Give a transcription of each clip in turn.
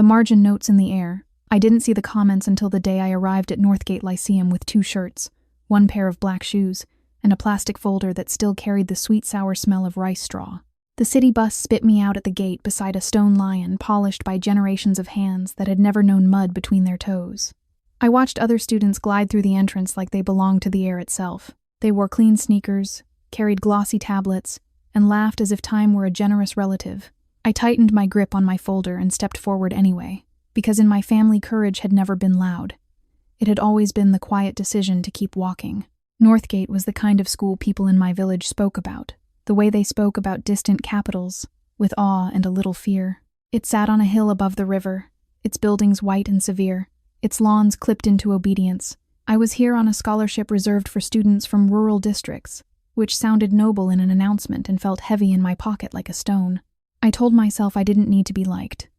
The margin notes in the air. I didn't see the comments until the day I arrived at Northgate Lyceum with 2 shirts, 1 pair of black shoes, and a plastic folder that still carried the sweet-sour smell of rice straw. The city bus spit me out at the gate beside a stone lion polished by generations of hands that had never known mud between their toes. I watched other students glide through the entrance like they belonged to the air itself. They wore clean sneakers, carried glossy tablets, and laughed as if time were a generous relative. I tightened my grip on my folder and stepped forward anyway, because in my family courage had never been loud. It had always been the quiet decision to keep walking. Northgate was the kind of school people in my village spoke about, the way they spoke about distant capitals, with awe and a little fear. It sat on a hill above the river, its buildings white and severe, its lawns clipped into obedience. I was here on a scholarship reserved for students from rural districts, which sounded noble in an announcement and felt heavy in my pocket like a stone. I told myself I didn't need to be liked.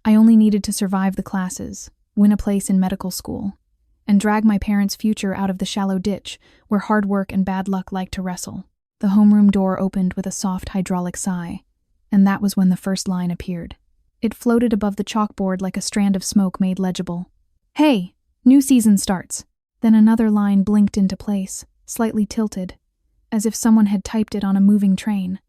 I only needed to survive the classes, win a place in medical school, and drag my parents' future out of the shallow ditch where hard work and bad luck like to wrestle. The homeroom door opened with a soft hydraulic sigh, and that was when the first line appeared. It floated above the chalkboard like a strand of smoke made legible. "Hey, new season starts." Then another line blinked into place, slightly tilted, as if someone had typed it on a moving train.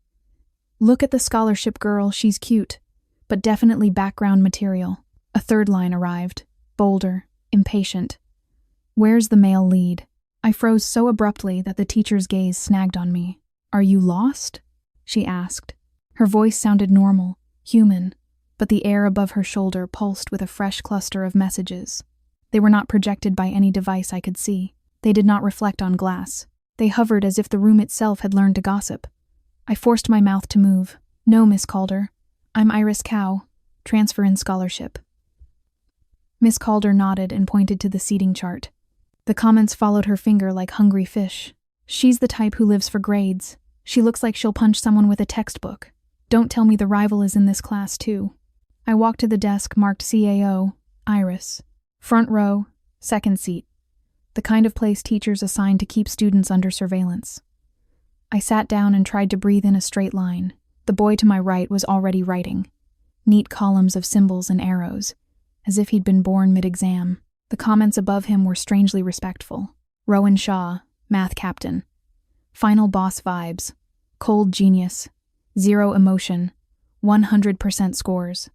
"Look at the scholarship girl, she's cute, but definitely background material." A third line arrived, bolder, impatient. "Where's the male lead?" I froze so abruptly that the teacher's gaze snagged on me. "Are you lost?" she asked. Her voice sounded normal, human, but the air above her shoulder pulsed with a fresh cluster of messages. They were not projected by any device I could see. They did not reflect on glass. They hovered as if the room itself had learned to gossip. I forced my mouth to move. "No, Miss Calder. I'm Iris Cow. Transfer in scholarship." Miss Calder nodded and pointed to the seating chart. The comments followed her finger like hungry fish. "She's the type who lives for grades. She looks like she'll punch someone with a textbook. Don't tell me the rival is in this class, too." I walked to the desk marked CAO, Iris. Front row, second seat. The kind of place teachers assign to keep students under surveillance. I sat down and tried to breathe in a straight line. The boy to my right was already writing. Neat columns of symbols and arrows, as if he'd been born mid-exam. The comments above him were strangely respectful. Rowan Shaw, math captain. Final boss vibes. Cold genius. 0 emotion. 100% scores.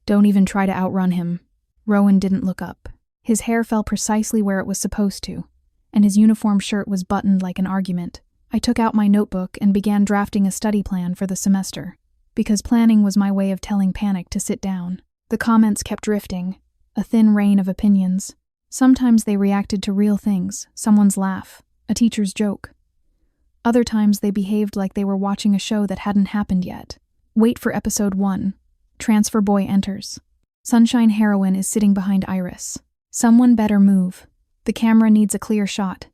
Don't even try to outrun him. Rowan didn't look up. His hair fell precisely where it was supposed to, and his uniform shirt was buttoned like an argument. I took out my notebook and began drafting a study plan for the semester, because planning was my way of telling panic to sit down. The comments kept drifting, a thin rain of opinions. Sometimes they reacted to real things, someone's laugh, a teacher's joke. Other times they behaved like they were watching a show that hadn't happened yet. Wait for episode 1. Transfer boy enters. Sunshine heroine is sitting behind Iris. Someone better move. The camera needs a clear shot.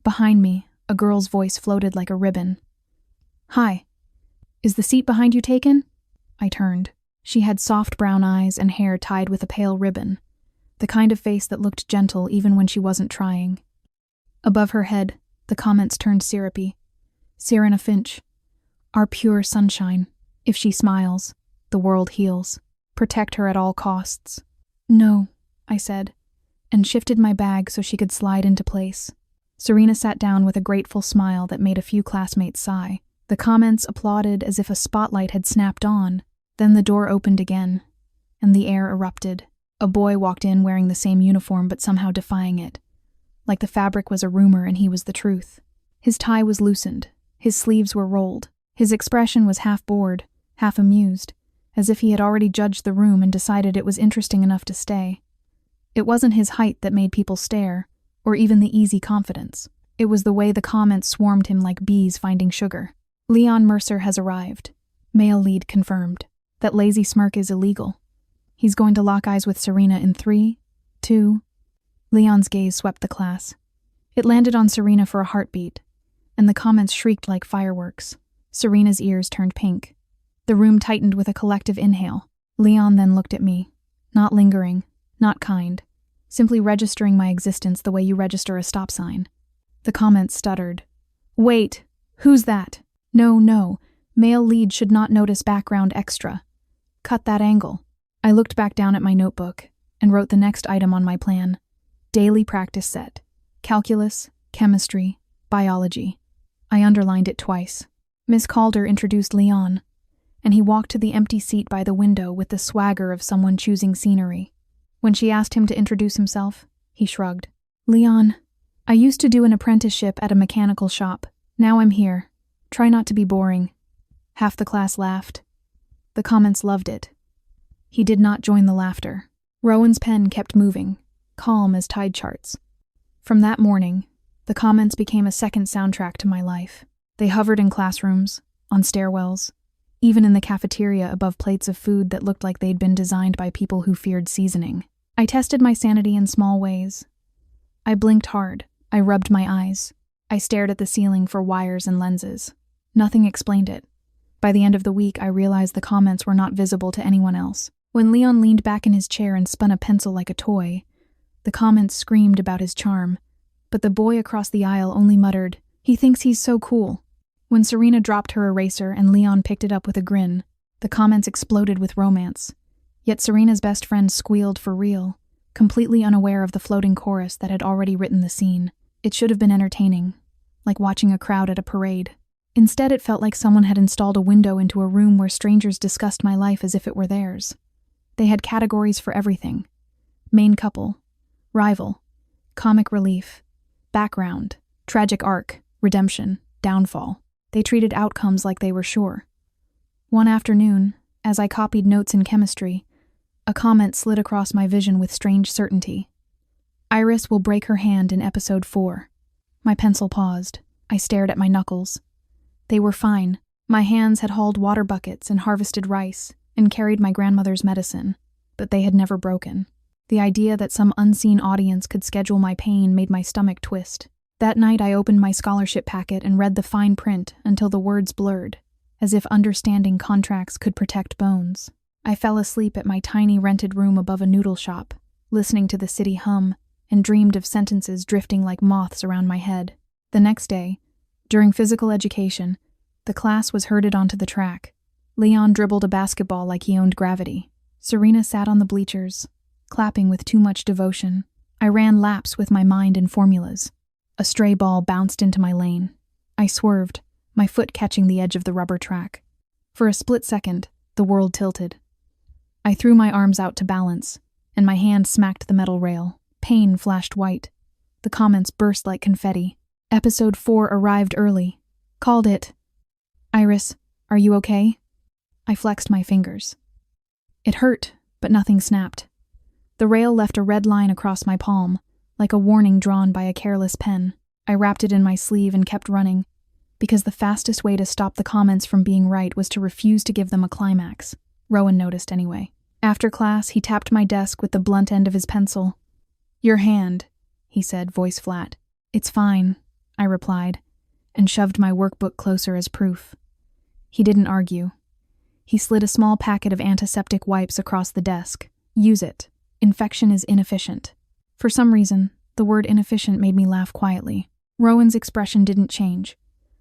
Behind me, a girl's voice floated like a ribbon. "Hi. Is the seat behind you taken?" I turned. She had soft brown eyes and hair tied with a pale ribbon, the kind of face that looked gentle even when she wasn't trying. Above her head, the comments turned syrupy. "Serena Finch. Our pure sunshine. If she smiles, the world heals. Protect her at all costs." "No," I said, and shifted my bag so she could slide into place. Serena sat down with a grateful smile that made a few classmates sigh. The comments applauded as if a spotlight had snapped on. Then the door opened again, and the air erupted. A boy walked in wearing the same uniform but somehow defying it, like the fabric was a rumor and he was the truth. His tie was loosened, his sleeves were rolled. His expression was half bored, half amused, as if he had already judged the room and decided it was interesting enough to stay. It wasn't his height that made people stare, or even the easy confidence. It was the way the comments swarmed him like bees finding sugar. "Leon Mercer has arrived. Male lead confirmed. That lazy smirk is illegal. He's going to lock eyes with Serena in 3, 2... Leon's gaze swept the class. It landed on Serena for a heartbeat, and the comments shrieked like fireworks. Serena's ears turned pink. The room tightened with a collective inhale. Leon then looked at me, not lingering, not kind, simply registering my existence the way you register a stop sign. The comments stuttered. "Wait, who's that? No, male lead should not notice background extra. Cut that angle." I looked back down at my notebook and wrote the next item on my plan. Daily practice set. Calculus, chemistry, biology. I underlined it twice. Miss Calder introduced Leon, and he walked to the empty seat by the window with the swagger of someone choosing scenery. When she asked him to introduce himself, he shrugged. Leon, I used to do an apprenticeship at a mechanical shop. Now I'm here. Try not to be boring. Half the class laughed. The comments loved it. He did not join the laughter. Rowan's pen kept moving, calm as tide charts. From that morning, the comments became a second soundtrack to my life. They hovered in classrooms, on stairwells, even in the cafeteria above plates of food that looked like they'd been designed by people who feared seasoning. I tested my sanity in small ways. I blinked hard. I rubbed my eyes. I stared at the ceiling for wires and lenses. Nothing explained it. By the end of the week, I realized the comments were not visible to anyone else. When Leon leaned back in his chair and spun a pencil like a toy, the comments screamed about his charm, but the boy across the aisle only muttered, "He thinks he's so cool." When Serena dropped her eraser and Leon picked it up with a grin, the comments exploded with romance. Yet Serena's best friend squealed for real, completely unaware of the floating chorus that had already written the scene. It should have been entertaining, like watching a crowd at a parade. Instead, it felt like someone had installed a window into a room where strangers discussed my life as if it were theirs. They had categories for everything: main couple, rival, comic relief, background, tragic arc, redemption, downfall. They treated outcomes like they were sure. One afternoon, as I copied notes in chemistry, a comment slid across my vision with strange certainty. Iris will break her hand in episode 4. My pencil paused. I stared at my knuckles. They were fine. My hands had hauled water buckets and harvested rice and carried my grandmother's medicine, but they had never broken. The idea that some unseen audience could schedule my pain made my stomach twist. That night I opened my scholarship packet and read the fine print until the words blurred, as if understanding contracts could protect bones. I fell asleep at my tiny rented room above a noodle shop, listening to the city hum, and dreamed of sentences drifting like moths around my head. The next day, during physical education, the class was herded onto the track. Leon dribbled a basketball like he owned gravity. Serena sat on the bleachers, clapping with too much devotion. I ran laps with my mind in formulas. A stray ball bounced into my lane. I swerved, my foot catching the edge of the rubber track. For a split second, the world tilted. I threw my arms out to balance, and my hand smacked the metal rail. Pain flashed white. The comments burst like confetti. Episode 4 arrived early. Called it. Iris, are you okay? I flexed my fingers. It hurt, but nothing snapped. The rail left a red line across my palm, like a warning drawn by a careless pen. I wrapped it in my sleeve and kept running, because the fastest way to stop the comments from being right was to refuse to give them a climax. Rowan noticed anyway. After class, he tapped my desk with the blunt end of his pencil. Your hand, he said, voice flat. It's fine, I replied, and shoved my workbook closer as proof. He didn't argue. He slid a small packet of antiseptic wipes across the desk. Use it. Infection is inefficient. For some reason, the word inefficient made me laugh quietly. Rowan's expression didn't change,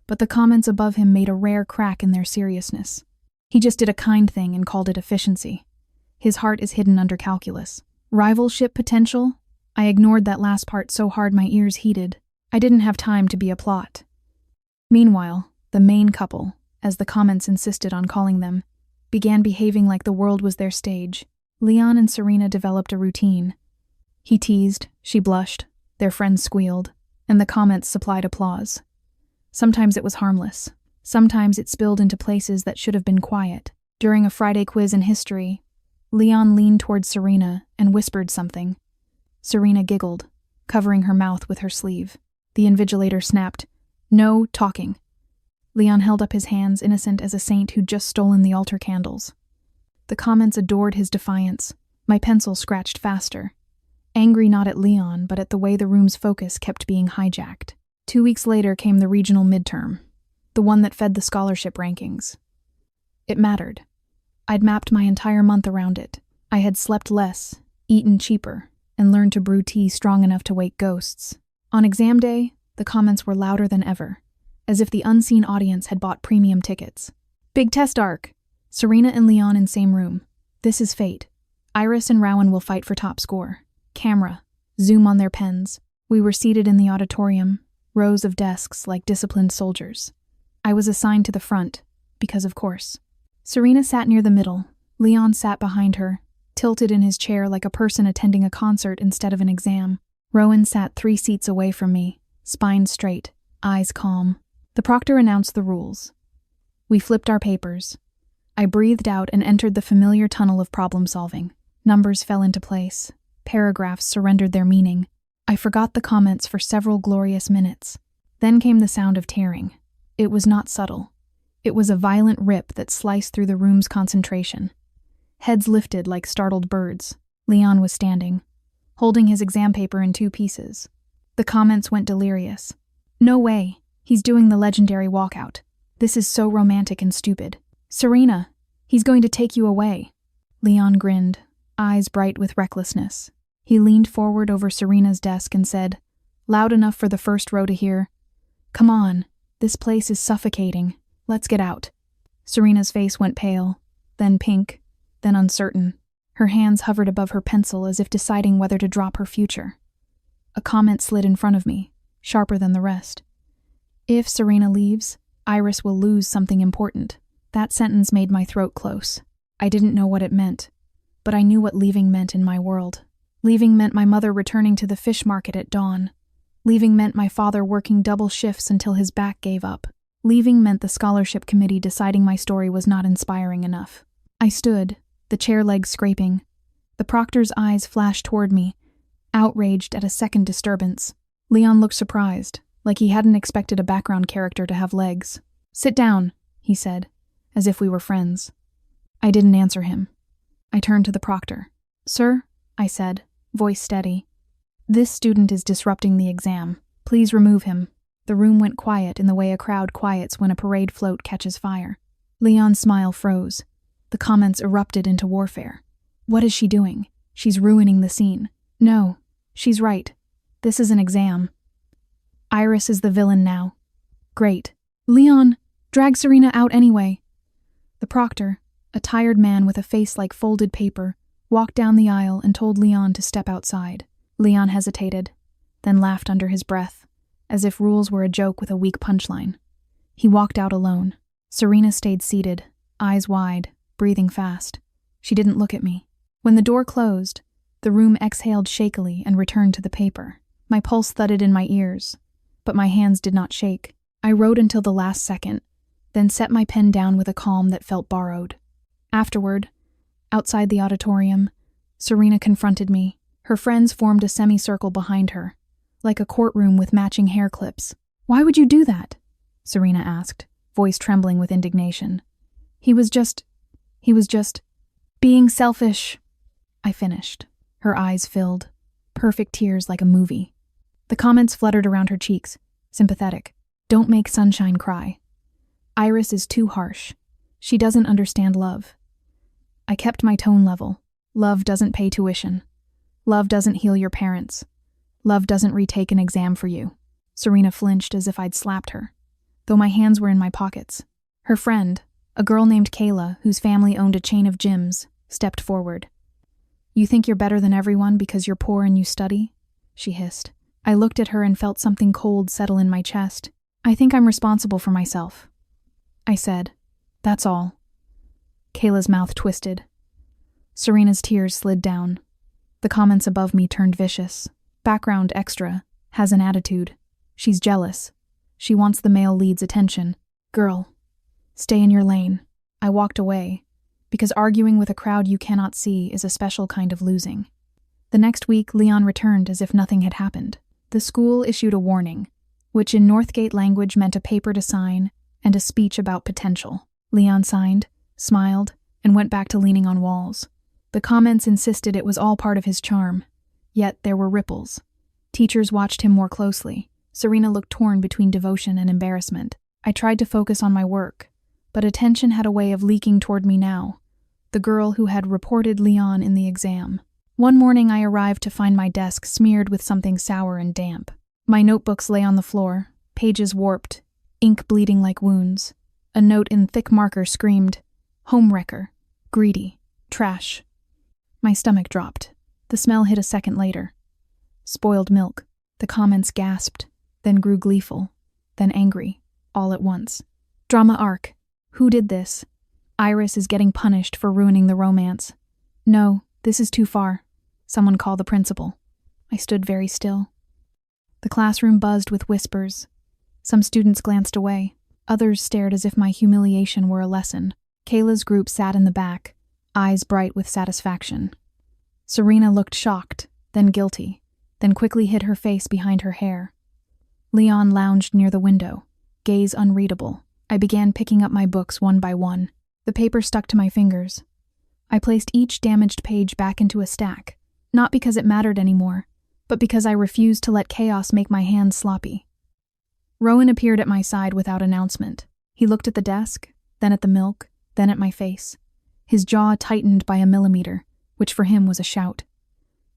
but the comments above him made a rare crack in their seriousness. He just did a kind thing and called it efficiency. His heart is hidden under calculus. Rivalship potential? I ignored that last part so hard my ears heated. I didn't have time to be a plot. Meanwhile, the main couple, as the comments insisted on calling them, began behaving like the world was their stage. Leon and Serena developed a routine. He teased, she blushed, their friends squealed, and the comments supplied applause. Sometimes it was harmless. Sometimes it spilled into places that should have been quiet. During a Friday quiz in history, Leon leaned towards Serena and whispered something. Serena giggled, covering her mouth with her sleeve. The invigilator snapped, "No talking." Leon held up his hands, innocent as a saint who'd just stolen the altar candles. The comments adored his defiance. My pencil scratched faster. Angry not at Leon, but at the way the room's focus kept being hijacked. 2 weeks later came the regional midterm, the one that fed the scholarship rankings. It mattered. I'd mapped my entire month around it. I had slept less, eaten cheaper, and learned to brew tea strong enough to wake ghosts. On exam day, the comments were louder than ever, as if the unseen audience had bought premium tickets. Big test arc. Serena and Leon in same room. This is fate. Iris and Rowan will fight for top score. Camera. Zoom on their pens. We were seated in the auditorium, rows of desks like disciplined soldiers. I was assigned to the front, because of course. Serena sat near the middle. Leon sat behind her, tilted in his chair like a person attending a concert instead of an exam. Rowan sat 3 seats away from me, spine straight, eyes calm. The proctor announced the rules. We flipped our papers. I breathed out and entered the familiar tunnel of problem-solving. Numbers fell into place. Paragraphs surrendered their meaning. I forgot the comments for several glorious minutes. Then came the sound of tearing. It was not subtle. It was a violent rip that sliced through the room's concentration. Heads lifted like startled birds. Leon was standing, holding his exam paper in 2 pieces. The comments went delirious. No way. He's doing the legendary walkout. This is so romantic and stupid. Serena, he's going to take you away. Leon grinned, eyes bright with recklessness. He leaned forward over Serena's desk and said, loud enough for the first row to hear, "Come on, this place is suffocating. Let's get out." Serena's face went pale, then pink, then uncertain. Her hands hovered above her pencil as if deciding whether to drop her future. A comment slid in front of me, sharper than the rest. If Serena leaves, Iris will lose something important. That sentence made my throat close. I didn't know what it meant, but I knew what leaving meant in my world. Leaving meant my mother returning to the fish market at dawn. Leaving meant my father working double shifts until his back gave up. Leaving meant the scholarship committee deciding my story was not inspiring enough. I stood, the chair legs scraping. The proctor's eyes flashed toward me, outraged at a second disturbance. Leon looked surprised, like he hadn't expected a background character to have legs. "Sit down," he said, as if we were friends. I didn't answer him. I turned to the proctor. "Sir," I said, voice steady, "this student is disrupting the exam. Please remove him." The room went quiet in the way a crowd quiets when a parade float catches fire. Leon's smile froze. The comments erupted into warfare. What is she doing? She's ruining the scene. No, she's right. This is an exam. Iris is the villain now. Great. Leon, drag Serena out anyway. The proctor, a tired man with a face like folded paper, walked down the aisle and told Leon to step outside. Leon hesitated, then laughed under his breath, as if rules were a joke with a weak punchline. He walked out alone. Serena stayed seated, eyes wide, breathing fast. She didn't look at me. When the door closed, the room exhaled shakily and returned to the paper. My pulse thudded in my ears, but my hands did not shake. I wrote until the last second, then set my pen down with a calm that felt borrowed. Afterward, outside the auditorium, Serena confronted me. Her friends formed a semicircle behind her, like a courtroom with matching hair clips. "Why would you do that?" Serena asked, voice trembling with indignation. He was just being selfish," I finished. Her eyes filled, perfect tears like a movie. The comments fluttered around her cheeks, sympathetic. "Don't make sunshine cry. Iris is too harsh. She doesn't understand love." I kept my tone level. Love doesn't pay tuition. Love doesn't heal your parents. Love doesn't retake an exam for you. Serena flinched as if I'd slapped her, though my hands were in my pockets. Her friend, a girl named Kayla, whose family owned a chain of gyms, stepped forward. "You think you're better than everyone because you're poor and you study?" she hissed. I looked at her and felt something cold settle in my chest. "I think I'm responsible for myself," I said. "That's all." Kayla's mouth twisted. Serena's tears slid down. The comments above me turned vicious. "Background extra, has an attitude. She's jealous. She wants the male lead's attention. Girl, stay in your lane." I walked away, because arguing with a crowd you cannot see is a special kind of losing. The next week, Leon returned as if nothing had happened. The school issued a warning, which in Northgate language meant a paper to sign and a speech about potential. Leon signed, smiled, and went back to leaning on walls. The comments insisted it was all part of his charm, yet there were ripples. Teachers watched him more closely. Serena looked torn between devotion and embarrassment. I tried to focus on my work, but attention had a way of leaking toward me now, the girl who had reported Leon in the exam. One morning I arrived to find my desk smeared with something sour and damp. My notebooks lay on the floor, pages warped, ink bleeding like wounds. A note in thick marker screamed, "Homewrecker, greedy, trash." My stomach dropped. The smell hit a second later. Spoiled milk. The comments gasped, then grew gleeful, then angry, all at once. Drama arc. Who did this? Iris is getting punished for ruining the romance. No, this is too far. Someone call the principal. I stood very still. The classroom buzzed with whispers. Some students glanced away. Others stared as if my humiliation were a lesson. Kayla's group sat in the back, eyes bright with satisfaction. Serena looked shocked, then guilty, then quickly hid her face behind her hair. Leon lounged near the window, gaze unreadable. I began picking up my books one by one. The paper stuck to my fingers. I placed each damaged page back into a stack, not because it mattered anymore, but because I refused to let chaos make my hands sloppy. Rowan appeared at my side without announcement. He looked at the desk, then at the milk, then at my face. His jaw tightened by a millimeter, which for him was a shout.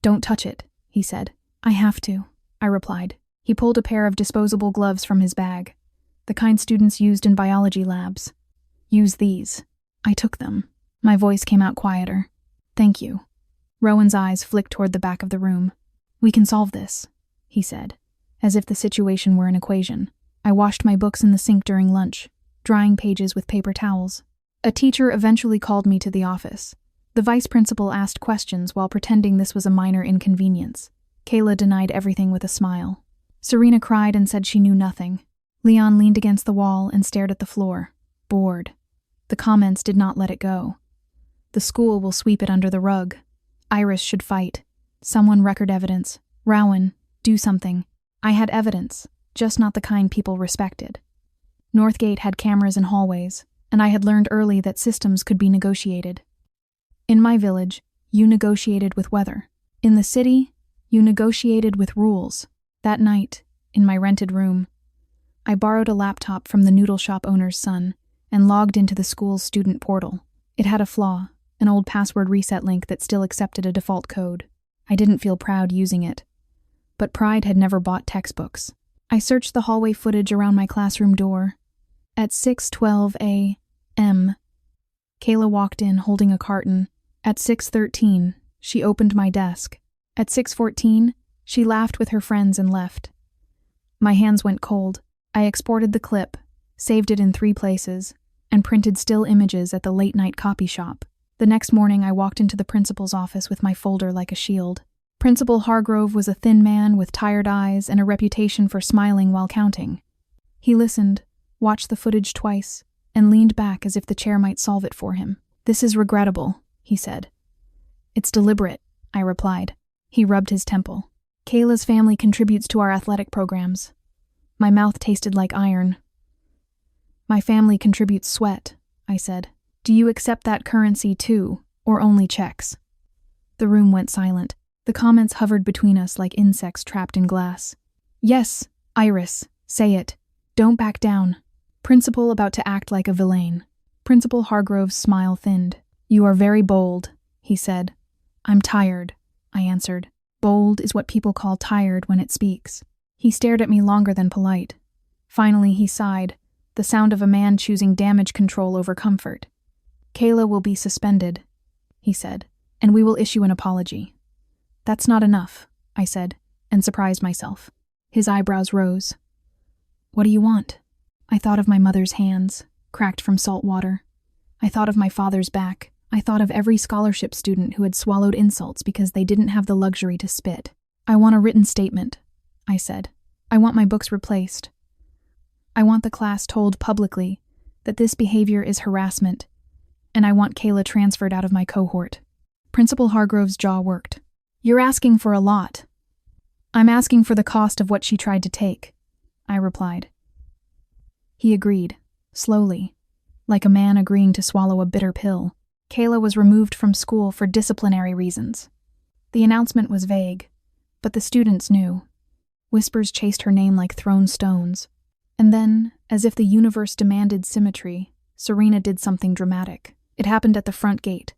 "Don't touch it," he said. "I have to," I replied. He pulled a pair of disposable gloves from his bag, the kind students used in biology labs. "Use these." I took them. My voice came out quieter. "Thank you." Rowan's eyes flicked toward the back of the room. "We can solve this," he said, as if the situation were an equation. I washed my books in the sink during lunch, drying pages with paper towels. A teacher eventually called me to the office. The vice principal asked questions while pretending this was a minor inconvenience. Kayla denied everything with a smile. Serena cried and said she knew nothing. Leon leaned against the wall and stared at the floor, bored. The comments did not let it go. The school will sweep it under the rug. Iris should fight. Someone record evidence. Rowan, do something. I had evidence, just not the kind people respected. Northgate had cameras in hallways, and I had learned early that systems could be negotiated. In my village, you negotiated with weather. In the city, you negotiated with rules. That night, in my rented room, I borrowed a laptop from the noodle shop owner's son and logged into the school's student portal. It had a flaw, an old password reset link that still accepted a default code. I didn't feel proud using it. But pride had never bought textbooks. I searched the hallway footage around my classroom door. At 6:12 a.m., Kayla walked in holding a carton. At 6:13, she opened my desk. At 6:14, she laughed with her friends and left. My hands went cold. I exported the clip, saved it in 3 places, and printed still images at the late-night copy shop. The next morning, I walked into the principal's office with my folder like a shield. Principal Hargrove was a thin man with tired eyes and a reputation for smiling while counting. He listened, watched the footage twice, and leaned back as if the chair might solve it for him. "This is regrettable," he said. "It's deliberate," I replied. He rubbed his temple. "Kayla's family contributes to our athletic programs." My mouth tasted like iron. "My family contributes sweat," I said. "Do you accept that currency too, or only checks?" The room went silent. The comments hovered between us like insects trapped in glass. "Yes, Iris, say it. Don't back down." Principal about to act like a villain. Principal Hargrove's smile thinned. "You are very bold," he said. "I'm tired," I answered. Bold is what people call tired when it speaks. He stared at me longer than polite. Finally, he sighed, the sound of a man choosing damage control over comfort. "Kayla will be suspended," he said, "and we will issue an apology." "That's not enough," I said, and surprised myself. His eyebrows rose. "What do you want?" I thought of my mother's hands, cracked from salt water. I thought of my father's back. I thought of every scholarship student who had swallowed insults because they didn't have the luxury to spit. "I want a written statement," I said. "I want my books replaced. I want the class told publicly that this behavior is harassment, and I want Kayla transferred out of my cohort." Principal Hargrove's jaw worked. "You're asking for a lot." "I'm asking for the cost of what she tried to take," I replied. He agreed, slowly, like a man agreeing to swallow a bitter pill. Kayla was removed from school for disciplinary reasons. The announcement was vague, but the students knew. Whispers chased her name like thrown stones. And then, as if the universe demanded symmetry, Serena did something dramatic. It happened at the front gate,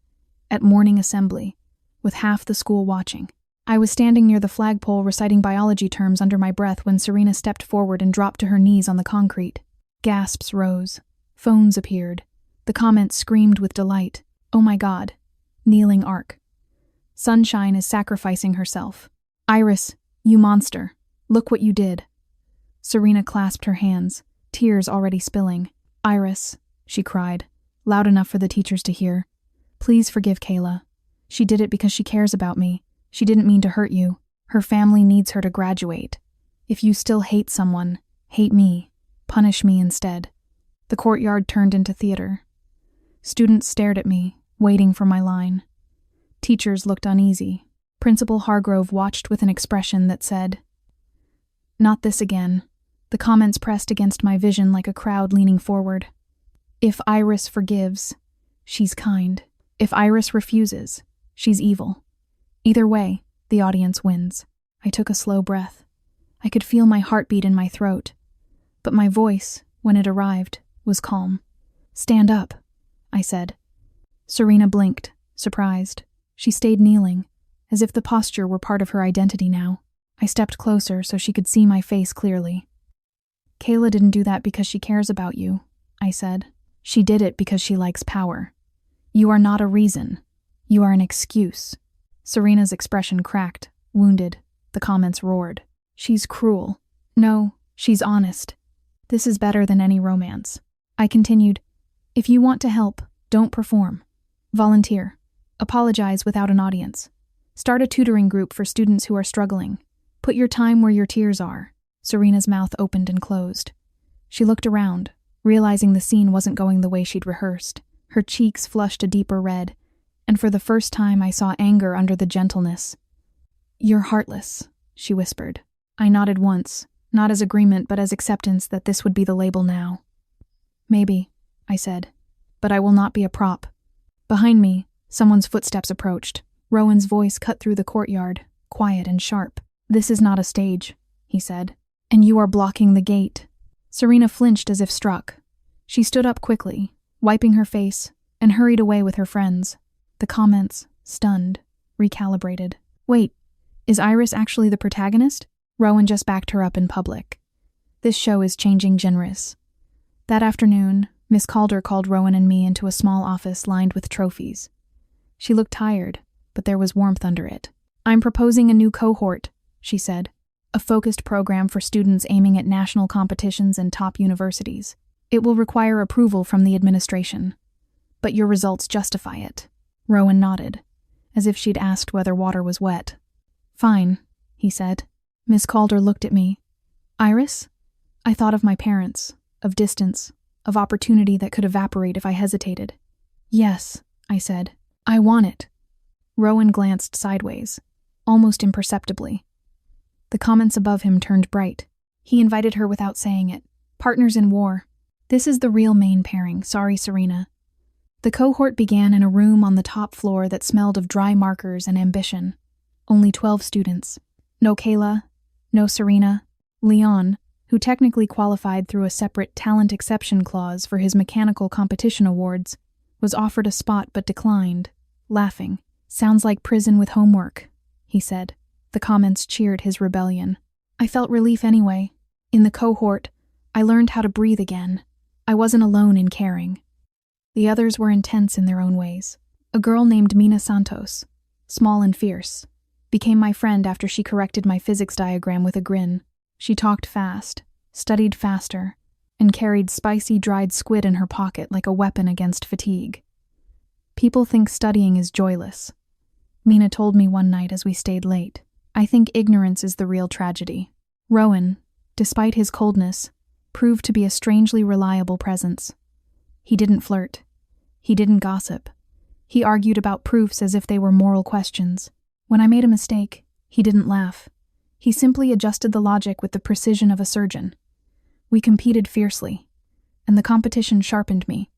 at morning assembly, with half the school watching. I was standing near the flagpole reciting biology terms under my breath when Serena stepped forward and dropped to her knees on the concrete. Gasps rose. Phones appeared. The comments screamed with delight. "Oh my God." Kneeling arc. Sunshine is sacrificing herself. Iris, you monster. Look what you did. Serena clasped her hands, tears already spilling. Iris, she cried, loud enough for the teachers to hear. Please forgive Kayla. She did it because she cares about me. She didn't mean to hurt you. Her family needs her to graduate. If you still hate someone, hate me. Punish me instead. The courtyard turned into theater. Students stared at me, waiting for my line. Teachers looked uneasy. Principal Hargrove watched with an expression that said, "Not this again." The comments pressed against my vision like a crowd leaning forward. If Iris forgives, she's kind. If Iris refuses, she's evil. Either way, the audience wins. I took a slow breath. I could feel my heartbeat in my throat. But my voice, when it arrived, was calm. "Stand up," I said. Serena blinked, surprised. She stayed kneeling, as if the posture were part of her identity now. I stepped closer so she could see my face clearly. "Kayla didn't do that because she cares about you," I said. "She did it because she likes power. You are not a reason. You are an excuse." Serena's expression cracked, wounded. The comments roared. "She's cruel." "No, she's honest. This is better than any romance." I continued, "If you want to help, don't perform. Volunteer. Apologize without an audience. Start a tutoring group for students who are struggling. Put your time where your tears are." Serena's mouth opened and closed. She looked around, realizing the scene wasn't going the way she'd rehearsed. Her cheeks flushed a deeper red, and for the first time I saw anger under the gentleness. "You're heartless," she whispered. I nodded once, not as agreement but as acceptance that this would be the label now. "Maybe," I said, "but I will not be a prop." Behind me, someone's footsteps approached. Rowan's voice cut through the courtyard, quiet and sharp. "This is not a stage," he said, "and you are blocking the gate." Serena flinched as if struck. She stood up quickly, wiping her face, and hurried away with her friends. The comments, stunned, recalibrated. "Wait, is Iris actually the protagonist?" Rowan just backed her up in public. "This show is changing genres." That afternoon, Miss Calder called Rowan and me into a small office lined with trophies. She looked tired, but there was warmth under it. "I'm proposing a new cohort," she said, "a focused program for students aiming at national competitions and top universities. It will require approval from the administration, but your results justify it." Rowan nodded, as if she'd asked whether water was wet. "Fine," he said. Miss Calder looked at me. "Iris?" I thought of my parents, of distance, of opportunity that could evaporate if I hesitated. "Yes," I said. "I want it." Rowan glanced sideways, almost imperceptibly. The comments above him turned bright. He invited her without saying it. "Partners in war. This is the real main pairing, sorry, Serena." The cohort began in a room on the top floor that smelled of dry markers and ambition. Only 12 students. No Kayla, no Serena. Leon, who technically qualified through a separate talent exception clause for his mechanical competition awards, was offered a spot but declined, laughing. "Sounds like prison with homework," he said. The comments cheered his rebellion. I felt relief anyway. In the cohort, I learned how to breathe again. I wasn't alone in caring. The others were intense in their own ways. A girl named Mina Santos, small and fierce, became my friend after she corrected my physics diagram with a grin. She talked fast, studied faster, and carried spicy dried squid in her pocket like a weapon against fatigue. People think studying is joyless. Mina told me one night as we stayed late. I think ignorance is the real tragedy. Rowan, despite his coldness, proved to be a strangely reliable presence. He didn't flirt. He didn't gossip. He argued about proofs as if they were moral questions. When I made a mistake, he didn't laugh. He simply adjusted the logic with the precision of a surgeon. We competed fiercely, and the competition sharpened me.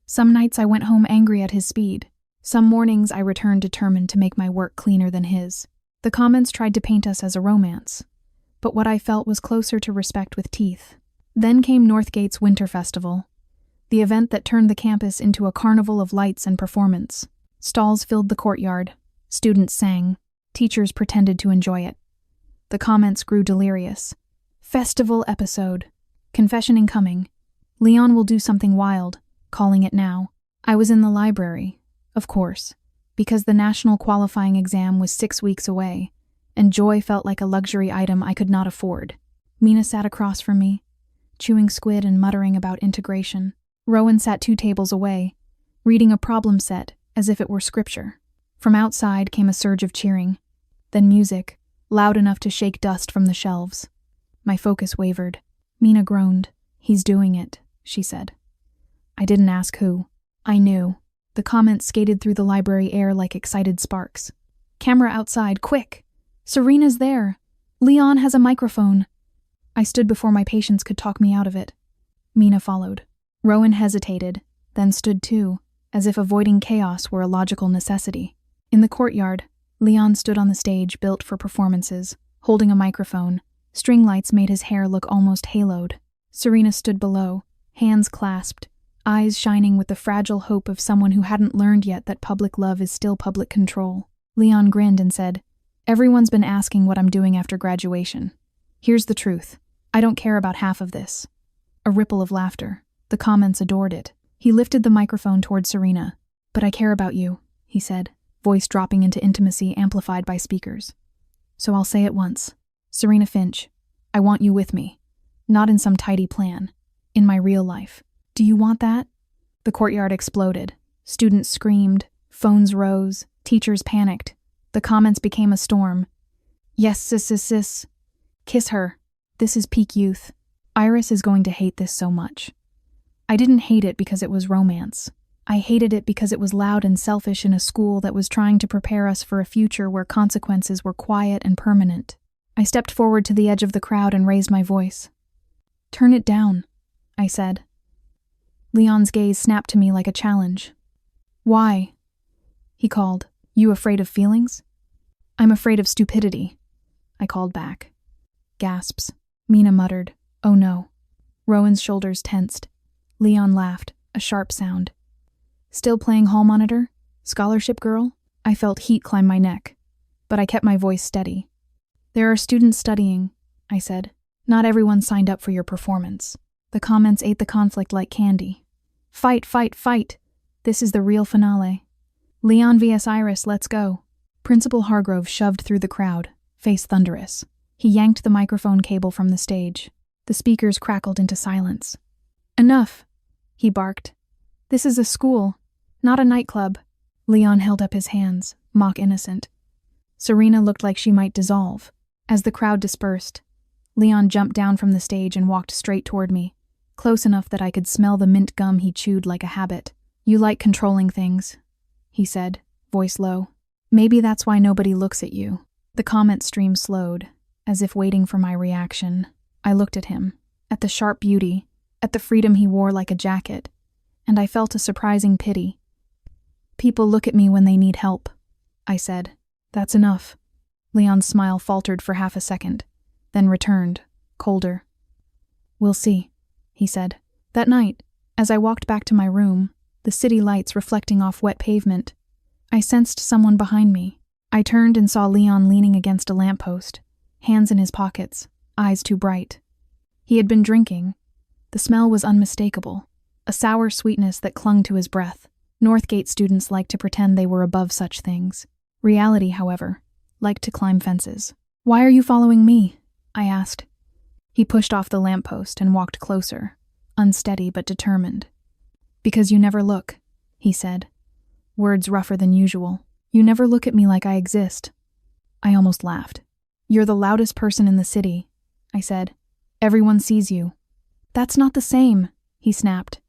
Some nights I went home angry at his speed. Some mornings I returned determined to make my work cleaner than his. The comments tried to paint us as a romance, but what I felt was closer to respect with teeth. Then came Northgate's Winter Festival, the event that turned the campus into a carnival of lights and performance. Stalls filled the courtyard. Students sang. Teachers pretended to enjoy it. The comments grew delirious. "Festival episode. Confession incoming. Leon will do something wild, calling it now." I was in the library, of course, because the national qualifying exam was 6 weeks away, and joy felt like a luxury item I could not afford. Mina sat across from me, chewing squid and muttering about integration. Rowan sat 2 tables away, reading a problem set as if it were scripture. From outside came a surge of cheering, then music, loud enough to shake dust from the shelves. My focus wavered. Mina groaned. "He's doing it," she said. I didn't ask who. I knew. The comments skated through the library air like excited sparks. "Camera outside, quick! Serena's there! Leon has a microphone!" I stood before my patients could talk me out of it. Mina followed. Rowan hesitated, then stood too, as if avoiding chaos were a logical necessity. In the courtyard, Leon stood on the stage built for performances, holding a microphone. String lights made his hair look almost haloed. Serena stood below, hands clasped, eyes shining with the fragile hope of someone who hadn't learned yet that public love is still public control. Leon grinned and said, "Everyone's been asking what I'm doing after graduation. Here's the truth. I don't care about half of this." A ripple of laughter. The comments adored it. He lifted the microphone toward Serena. "But I care about you," he said, voice dropping into intimacy amplified by speakers. "So I'll say it once. Serena Finch, I want you with me. Not in some tidy plan. In my real life. Do you want that?" The courtyard exploded. Students screamed. Phones rose. Teachers panicked. The comments became a storm. "Yes, sis. Kiss her. This is peak youth. Iris is going to hate this so much." I didn't hate it because it was romance. I hated it because it was loud and selfish in a school that was trying to prepare us for a future where consequences were quiet and permanent. I stepped forward to the edge of the crowd and raised my voice. "Turn it down," I said. Leon's gaze snapped to me like a challenge. "Why?" he called. "You afraid of feelings?" "I'm afraid of stupidity," I called back. Gasps. Mina muttered, "Oh no." Rowan's shoulders tensed. Leon laughed, a sharp sound. "Still playing hall monitor? Scholarship girl?" I felt heat climb my neck, but I kept my voice steady. "There are students studying," I said. "Not everyone signed up for your performance." The comments ate the conflict like candy. "Fight, fight, fight! This is the real finale. Leon vs. Iris, let's go." Principal Hargrove shoved through the crowd, face thunderous. He yanked the microphone cable from the stage. The speakers crackled into silence. "Enough," he barked. "This is a school, not a nightclub." Leon held up his hands, mock innocent. Serena looked like she might dissolve. As the crowd dispersed, Leon jumped down from the stage and walked straight toward me, close enough that I could smell the mint gum he chewed like a habit. "You like controlling things," he said, voice low. "Maybe that's why nobody looks at you." The comment stream slowed, as if waiting for my reaction. I looked at him, at the sharp beauty, at the freedom he wore like a jacket, and I felt a surprising pity. "People look at me when they need help," I said. "That's enough." Leon's smile faltered for half a second, then returned, colder. "We'll see," he said. That night, as I walked back to my room, the city lights reflecting off wet pavement, I sensed someone behind me. I turned and saw Leon leaning against a lamppost, hands in his pockets, eyes too bright. He had been drinking. The smell was unmistakable, a sour sweetness that clung to his breath. Northgate students liked to pretend they were above such things. Reality, however, liked to climb fences. "Why are you following me?" I asked. He pushed off the lamppost and walked closer, unsteady but determined. "Because you never look," he said, words rougher than usual. "You never look at me like I exist." I almost laughed. "You're the loudest person in the city," I said. "Everyone sees you." "That's not the same," he snapped.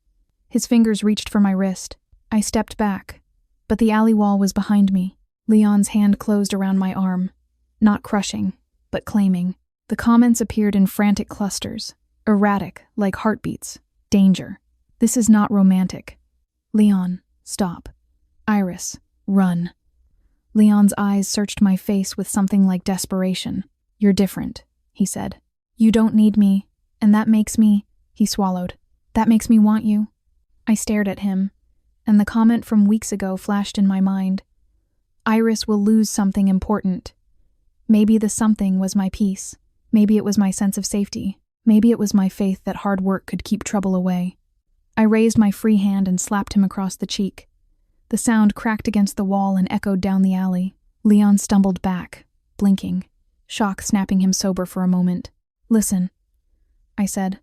His fingers reached for my wrist. I stepped back, but the alley wall was behind me. Leon's hand closed around my arm, not crushing, but claiming. The comments appeared in frantic clusters, erratic, like heartbeats. Danger. This is not romantic. Leon, stop. Iris, run. Leon's eyes searched my face with something like desperation. "You're different," he said. "You don't need me, and that makes me," he swallowed. "That makes me want you." I stared at him, and the comment from weeks ago flashed in my mind. Iris will lose something important. Maybe the something was my peace. Maybe it was my sense of safety. Maybe it was my faith that hard work could keep trouble away. I raised my free hand and slapped him across the cheek. The sound cracked against the wall and echoed down the alley. Leon stumbled back, blinking, shock snapping him sober for a moment. "Listen," I said,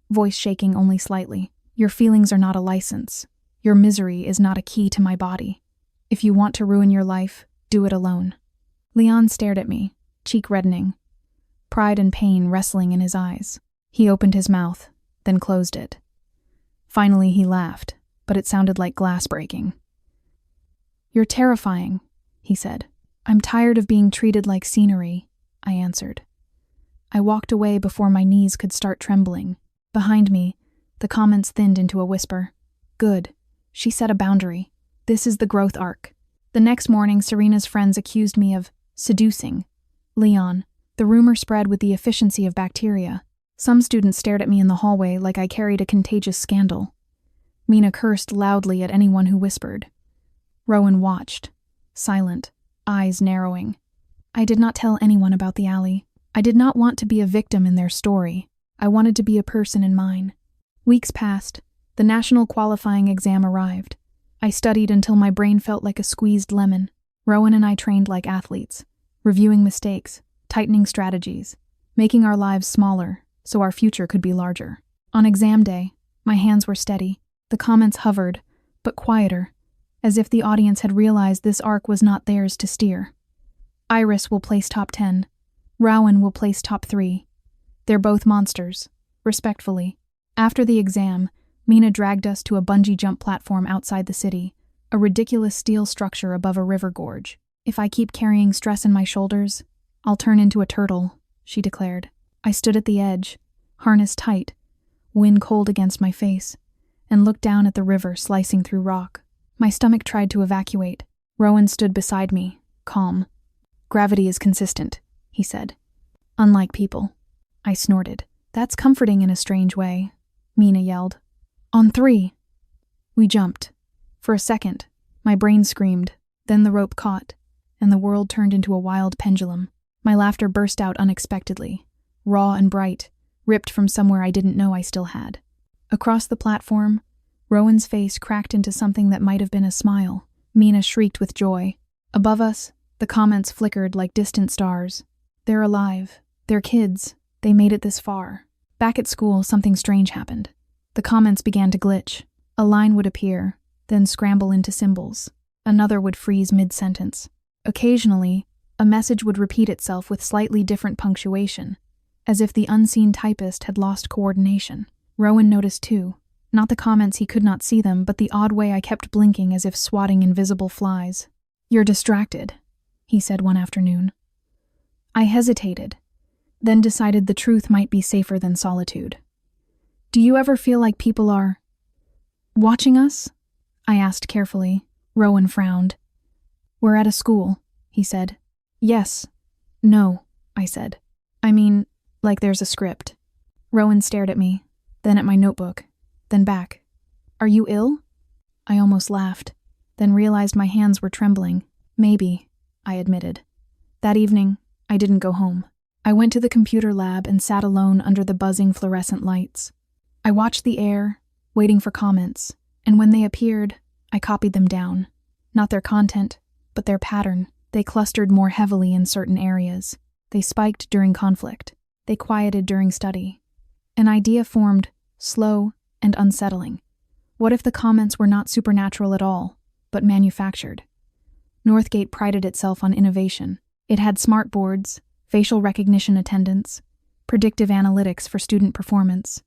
voice shaking only slightly. "Your feelings are not a license. Your misery is not a key to my body. If you want to ruin your life, do it alone." Leon stared at me, cheek reddening, pride and pain wrestling in his eyes. He opened his mouth, then closed it. Finally he laughed, but it sounded like glass breaking. "You're terrifying," he said. "I'm tired of being treated like scenery," I answered. I walked away before my knees could start trembling. Behind me, the comments thinned into a whisper. "Good. She set a boundary. This is the growth arc." The next morning, Serena's friends accused me of seducing Leon. The rumor spread with the efficiency of bacteria. Some students stared at me in the hallway like I carried a contagious scandal. Mina cursed loudly at anyone who whispered. Rowan watched, silent, eyes narrowing. I did not tell anyone about the alley. I did not want to be a victim in their story. I wanted to be a person in mine. Weeks passed. The national qualifying exam arrived. I studied until my brain felt like a squeezed lemon. Rowan and I trained like athletes, reviewing mistakes, tightening strategies, making our lives smaller so our future could be larger. On exam day, my hands were steady. The comments hovered, but quieter, as if the audience had realized this arc was not theirs to steer. Iris will place top 10. Rowan will place top 3. They're both monsters, respectfully. After the exam, Mina dragged us to a bungee jump platform outside the city, a ridiculous steel structure above a river gorge. "If I keep carrying stress in my shoulders, I'll turn into a turtle," she declared. I stood at the edge, harness tight, wind cold against my face, and looked down at the river slicing through rock. My stomach tried to evacuate. Rowan stood beside me, calm. "Gravity is consistent," he said. "Unlike people." I snorted. "That's comforting in a strange way," Mina yelled. "On 3. We jumped. For a second, my brain screamed. Then the rope caught, and the world turned into a wild pendulum. My laughter burst out unexpectedly, raw and bright, ripped from somewhere I didn't know I still had. Across the platform, Rowan's face cracked into something that might have been a smile. Mina shrieked with joy. Above us, the comments flickered like distant stars. "They're alive. They're kids. They made it this far." Back at school, something strange happened. The comments began to glitch. A line would appear, then scramble into symbols. Another would freeze mid-sentence. Occasionally, a message would repeat itself with slightly different punctuation, as if the unseen typist had lost coordination. Rowan noticed too. Not the comments, he could not see them, but the odd way I kept blinking as if swatting invisible flies. "You're distracted," he said one afternoon. I hesitated, then decided the truth might be safer than solitude. "Do you ever feel like people are watching us?" I asked carefully. Rowan frowned. "We're at a school," he said. "Yes. No," I said. "I mean, like there's a script." Rowan stared at me, then at my notebook, then back. "Are you ill?" I almost laughed, then realized my hands were trembling. "Maybe," I admitted. That evening, I didn't go home. I went to the computer lab and sat alone under the buzzing fluorescent lights. I watched the air, waiting for comments, and when they appeared, I copied them down. Not their content, but their pattern. They clustered more heavily in certain areas. They spiked during conflict. They quieted during study. An idea formed, slow and unsettling. What if the comments were not supernatural at all, but manufactured? Northgate prided itself on innovation. It had smart boards, facial recognition attendance, predictive analytics for student performance.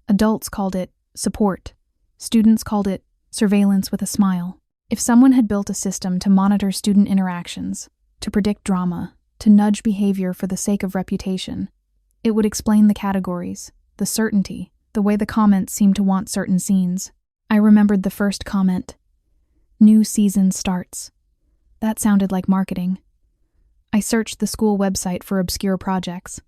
Adults called it support. Students called it surveillance with a smile. If someone had built a system to monitor student interactions, to predict drama, to nudge behavior for the sake of reputation, it would explain the categories, the certainty, the way the comments seemed to want certain scenes. I remembered the first comment. "New season starts." That sounded like marketing. I searched the school website for obscure projects.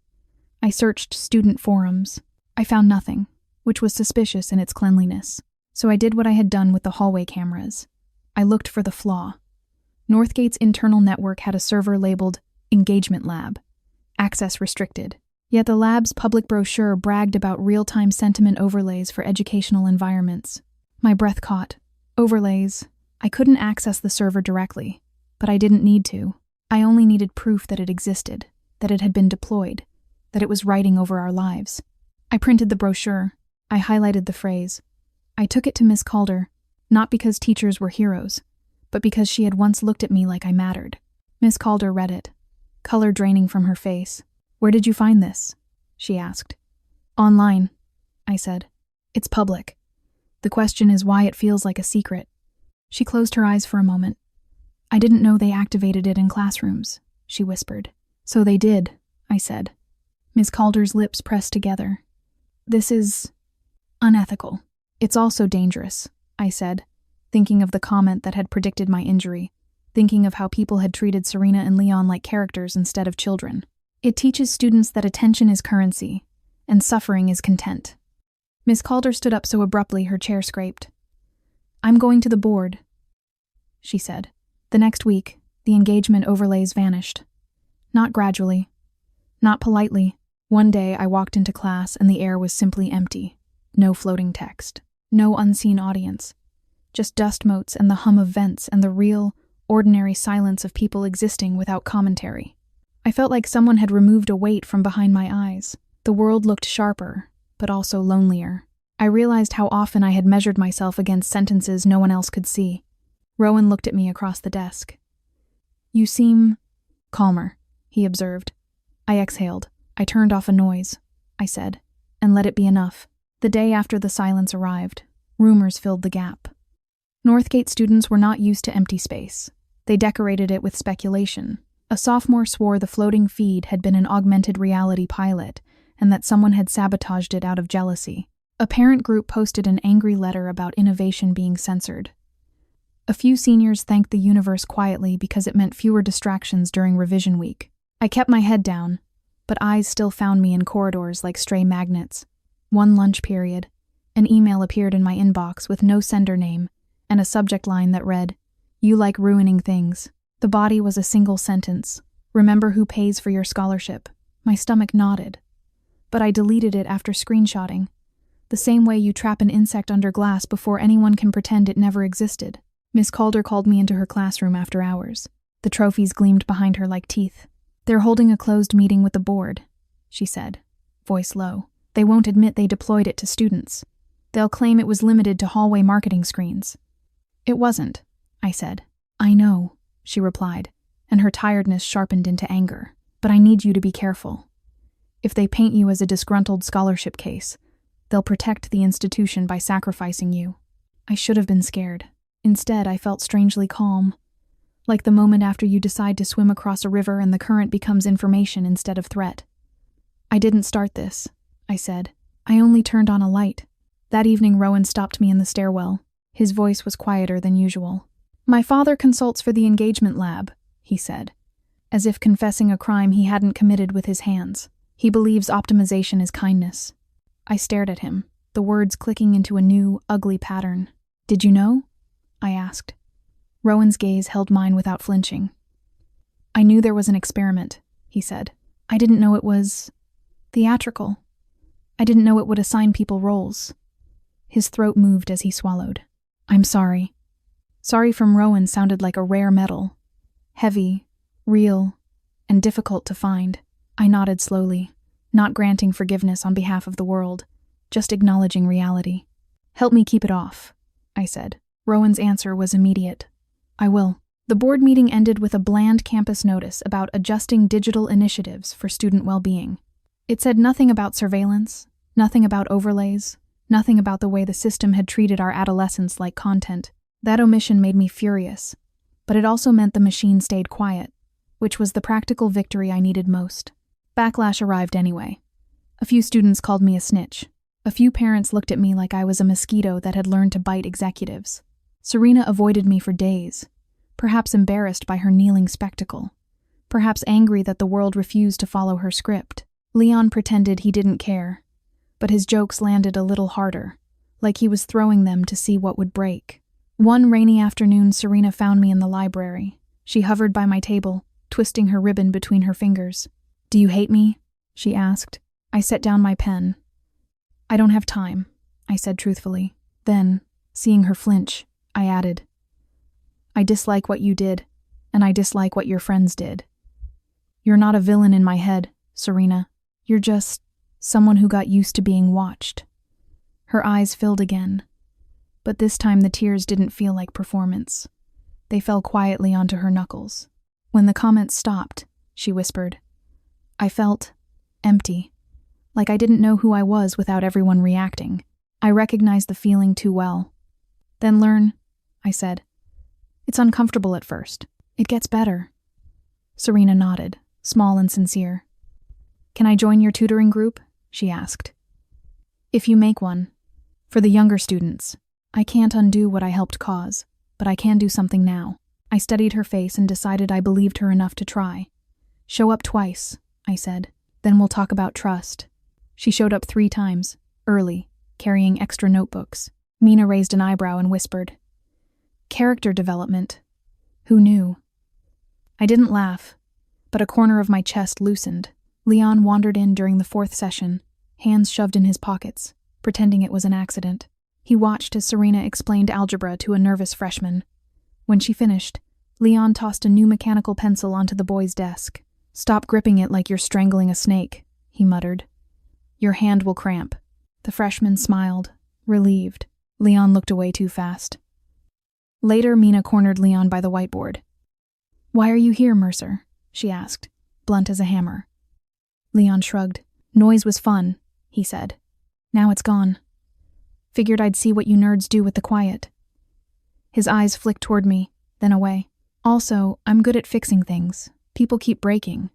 I searched student forums. I found nothing, which was suspicious in its cleanliness. So I did what I had done with the hallway cameras. I looked for the flaw. Northgate's internal network had a server labeled Engagement Lab, access restricted. Yet the lab's public brochure bragged about real-time sentiment overlays for educational environments. My breath caught. Overlays. I couldn't access the server directly, but I didn't need to. I only needed proof that it existed, that it had been deployed, that it was writing over our lives. I printed the brochure. I highlighted the phrase. I took it to Miss Calder, not because teachers were heroes, but because she had once looked at me like I mattered. Miss Calder read it, color draining from her face. "Where did you find this?" she asked. "Online," I said. "It's public. The question is why it feels like a secret." She closed her eyes for a moment. "I didn't know they activated it in classrooms," she whispered. "So they did," I said. Miss Calder's lips pressed together. "This is unethical. It's also dangerous," I said, thinking of the comment that had predicted my injury, thinking of how people had treated Serena and Leon like characters instead of children. "It teaches students that attention is currency, and suffering is content." Miss Calder stood up so abruptly her chair scraped. "I'm going to the board," she said. The next week, the engagement overlays vanished. Not gradually, not politely. One day I walked into class and the air was simply empty. No floating text, no unseen audience. Just dust motes and the hum of vents and the real, ordinary silence of people existing without commentary. I felt like someone had removed a weight from behind my eyes. The world looked sharper, but also lonelier. I realized how often I had measured myself against sentences no one else could see. Rowan looked at me across the desk. "You seem calmer," he observed. I exhaled. "I turned off a noise," I said, "and let it be enough." The day after the silence arrived, rumors filled the gap. Northgate students were not used to empty space. They decorated it with speculation. A sophomore swore the floating feed had been an augmented reality pilot, and that someone had sabotaged it out of jealousy. A parent group posted an angry letter about innovation being censored. A few seniors thanked the universe quietly because it meant fewer distractions during revision week. I kept my head down, but eyes still found me in corridors like stray magnets. One lunch period, an email appeared in my inbox with no sender name and a subject line that read, "You like ruining things." The body was a single sentence. "Remember who pays for your scholarship." My stomach nodded. But I deleted it after screenshotting. The same way you trap an insect under glass before anyone can pretend it never existed. Miss Calder called me into her classroom after hours. The trophies gleamed behind her like teeth. "They're holding a closed meeting with the board," she said, voice low. "They won't admit they deployed it to students. They'll claim it was limited to hallway marketing screens." "It wasn't," I said. "I know," she replied, and her tiredness sharpened into anger. "But I need you to be careful. If they paint you as a disgruntled scholarship case, they'll protect the institution by sacrificing you." I should have been scared. Instead, I felt strangely calm, like the moment after you decide to swim across a river and the current becomes information instead of threat. "I didn't start this," I said. "I only turned on a light." That evening, Rowan stopped me in the stairwell. His voice was quieter than usual. "My father consults for the engagement lab," he said, as if confessing a crime he hadn't committed with his hands. "He believes optimization is kindness." I stared at him, the words clicking into a new, ugly pattern. "Did you know?" I asked. Rowan's gaze held mine without flinching. "I knew there was an experiment," he said. "I didn't know it was theatrical. I didn't know it would assign people roles." His throat moved as he swallowed. "I'm sorry." Sorry from Rowan sounded like a rare metal. Heavy, real, and difficult to find. I nodded slowly, not granting forgiveness on behalf of the world, just acknowledging reality. "Help me keep it off," I said. Rowan's answer was immediate. "I will." The board meeting ended with a bland campus notice about adjusting digital initiatives for student well-being. It said nothing about surveillance, nothing about overlays, nothing about the way the system had treated our adolescents like content. That omission made me furious, but it also meant the machine stayed quiet, which was the practical victory I needed most. Backlash arrived anyway. A few students called me a snitch. A few parents looked at me like I was a mosquito that had learned to bite executives. Serena avoided me for days, perhaps embarrassed by her kneeling spectacle, perhaps angry that the world refused to follow her script. Leon pretended he didn't care, but his jokes landed a little harder, like he was throwing them to see what would break. One rainy afternoon, Serena found me in the library. She hovered by my table, twisting her ribbon between her fingers. "Do you hate me?" she asked. I set down my pen. "I don't have time," I said truthfully. Then, seeing her flinch, I added, I dislike what you did, and I dislike what your friends did. You're not a villain in my head, Serena. You're just someone who got used to being watched." Her eyes filled again, but this time the tears didn't feel like performance. They fell quietly onto her knuckles. When the comments stopped, she whispered, "I felt empty, like I didn't know who I was without everyone reacting. I recognized the feeling too well." "Then learn," I said. "It's uncomfortable at first. It gets better." Serena nodded, small and sincere. "Can I join your tutoring group?" she asked. "If you make one. For the younger students. I can't undo what I helped cause, but I can do something now." I studied her face and decided I believed her enough to try. "Show up twice," I said. "Then we'll talk about trust." She showed up 3 times, early, carrying extra notebooks. Mina raised an eyebrow and whispered, "Character development. Who knew?" I didn't laugh, but a corner of my chest loosened. Leon wandered in during the 4th session, hands shoved in his pockets, pretending it was an accident. He watched as Serena explained algebra to a nervous freshman. When she finished, Leon tossed a new mechanical pencil onto the boy's desk. "Stop gripping it like you're strangling a snake," he muttered. "Your hand will cramp." The freshman smiled, relieved. Leon looked away too fast. Later, Mina cornered Leon by the whiteboard. "Why are you here, Mercer?" she asked, blunt as a hammer. Leon shrugged. "Noise was fun," he said. "Now it's gone. Figured I'd see what you nerds do with the quiet." His eyes flicked toward me, then away. "Also, I'm good at fixing things. People keep breaking."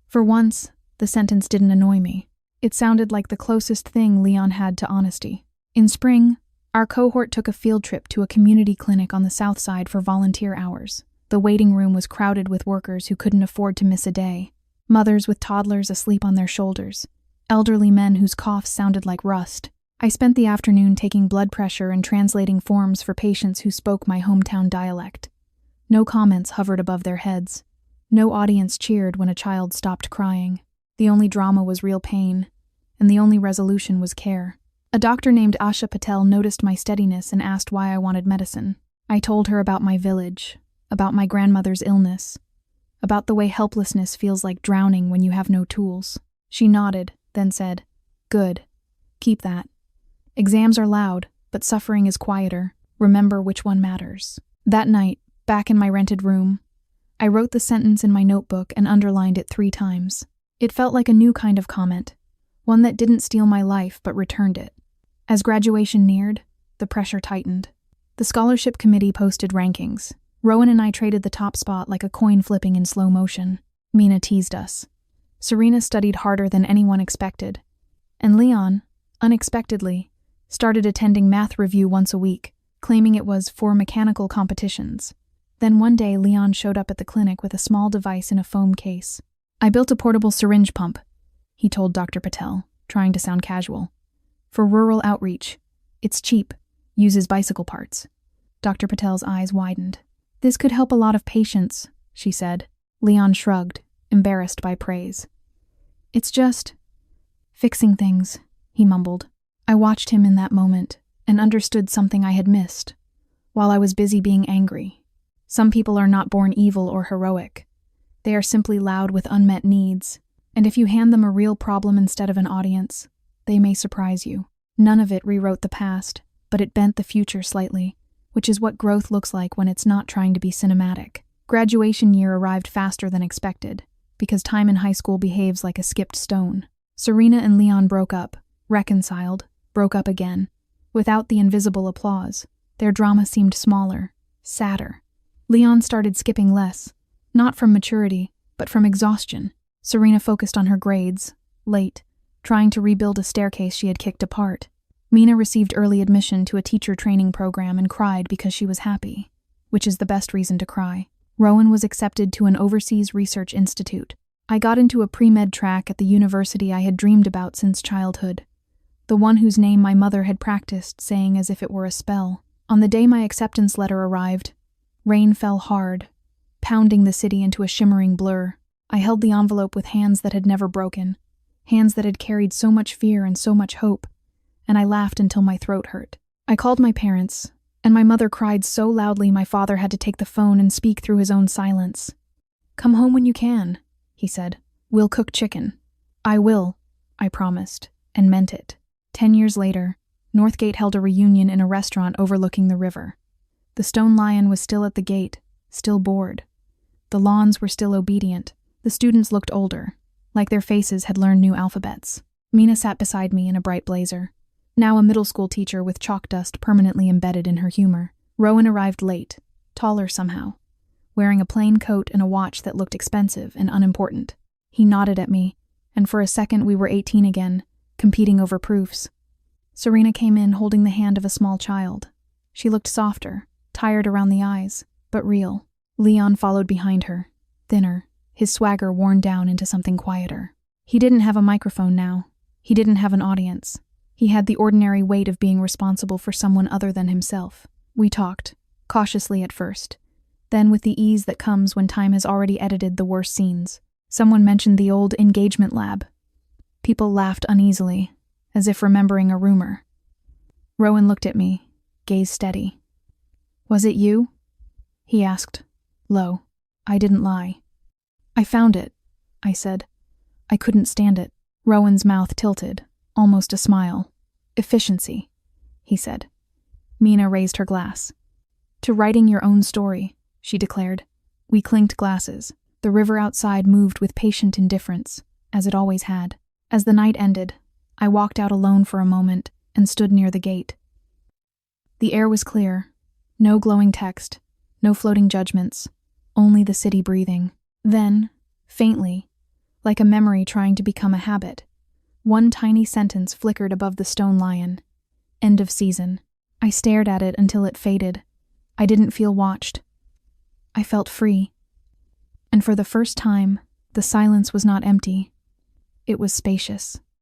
For once, the sentence didn't annoy me. It sounded like the closest thing Leon had to honesty. In spring, our cohort took a field trip to a community clinic on the south side for volunteer hours. The waiting room was crowded with workers who couldn't afford to miss a day. Mothers with toddlers asleep on their shoulders. Elderly men whose coughs sounded like rust. I spent the afternoon taking blood pressure and translating forms for patients who spoke my hometown dialect. No comments hovered above their heads. No audience cheered when a child stopped crying. The only drama was real pain, and the only resolution was care. A doctor named Asha Patel noticed my steadiness and asked why I wanted medicine. I told her about my village, about my grandmother's illness, about the way helplessness feels like drowning when you have no tools. She nodded, then said, "Good. Keep that. Exams are loud, but suffering is quieter. Remember which one matters." That night, back in my rented room, I wrote the sentence in my notebook and underlined it 3 times. It felt like a new kind of comment, one that didn't steal my life but returned it. As graduation neared, the pressure tightened. The scholarship committee posted rankings. Rowan and I traded the top spot like a coin flipping in slow motion. Mina teased us. Serena studied harder than anyone expected. And Leon, unexpectedly, started attending math review once a week, claiming it was for mechanical competitions. Then one day, Leon showed up at the clinic with a small device in a foam case. "I built a portable syringe pump," he told Dr. Patel, trying to sound casual. "For rural outreach. It's cheap, uses bicycle parts." Dr. Patel's eyes widened. "This could help a lot of patients," she said. Leon shrugged, embarrassed by praise. "It's just fixing things," he mumbled. I watched him in that moment and understood something I had missed, while I was busy being angry. Some people are not born evil or heroic. They are simply loud with unmet needs, and if you hand them a real problem instead of an audience, they may surprise you. None of it rewrote the past, but it bent the future slightly, which is what growth looks like when it's not trying to be cinematic. Graduation year arrived faster than expected, because time in high school behaves like a skipped stone. Serena and Leon broke up, reconciled, broke up again. Without the invisible applause, their drama seemed smaller, sadder. Leon started skipping less, not from maturity, but from exhaustion. Serena focused on her grades, late, trying to rebuild a staircase she had kicked apart. Mina received early admission to a teacher training program and cried because she was happy, which is the best reason to cry. Rowan was accepted to an overseas research institute. I got into a pre-med track at the university I had dreamed about since childhood, the one whose name my mother had practiced saying as if it were a spell. On the day my acceptance letter arrived, rain fell hard, pounding the city into a shimmering blur. I held the envelope with hands that had never broken, hands that had carried so much fear and so much hope, and I laughed until my throat hurt. I called my parents, And my mother cried so loudly my father had to take the phone and speak through his own silence. "Come home when you can," he said. "We'll cook chicken." "I will," I promised, and meant it. 10 years later, Northgate held a reunion in a restaurant overlooking the river. The stone lion was still at the gate, still bored. The lawns were still obedient. The students looked older, like their faces had learned new alphabets. Mina sat beside me in a bright blazer, now a middle school teacher with chalk dust permanently embedded in her humor. Rowan arrived late, taller somehow, wearing a plain coat and a watch that looked expensive and unimportant. He nodded at me, and for a second we were 18 again, competing over proofs. Serena came in holding the hand of a small child. She looked softer, tired around the eyes, but real. Leon followed behind her, thinner, his swagger worn down into something quieter. He didn't have a microphone now. He didn't have an audience. He had the ordinary weight of being responsible for someone other than himself. We talked, cautiously at first, then with the ease that comes when time has already edited the worst scenes. Someone mentioned the old engagement lab. People laughed uneasily, as if remembering a rumor. Rowan looked at me, gaze steady. "Was it you?" he asked, low. I didn't lie. "I found it," I said. "I couldn't stand it." Rowan's mouth tilted, almost a smile. "Efficiency," he said. Mina raised her glass. "To writing your own story," she declared. We clinked glasses. The river outside moved with patient indifference, as it always had. As the night ended, I walked out alone for a moment and stood near the gate. The air was clear. No glowing text, no floating judgments, only the city breathing. Then, faintly, like a memory trying to become a habit, one tiny sentence flickered above the stone lion. End of season. I stared at it until it faded. I didn't feel watched. I felt free. And for the first time, the silence was not empty. It was spacious.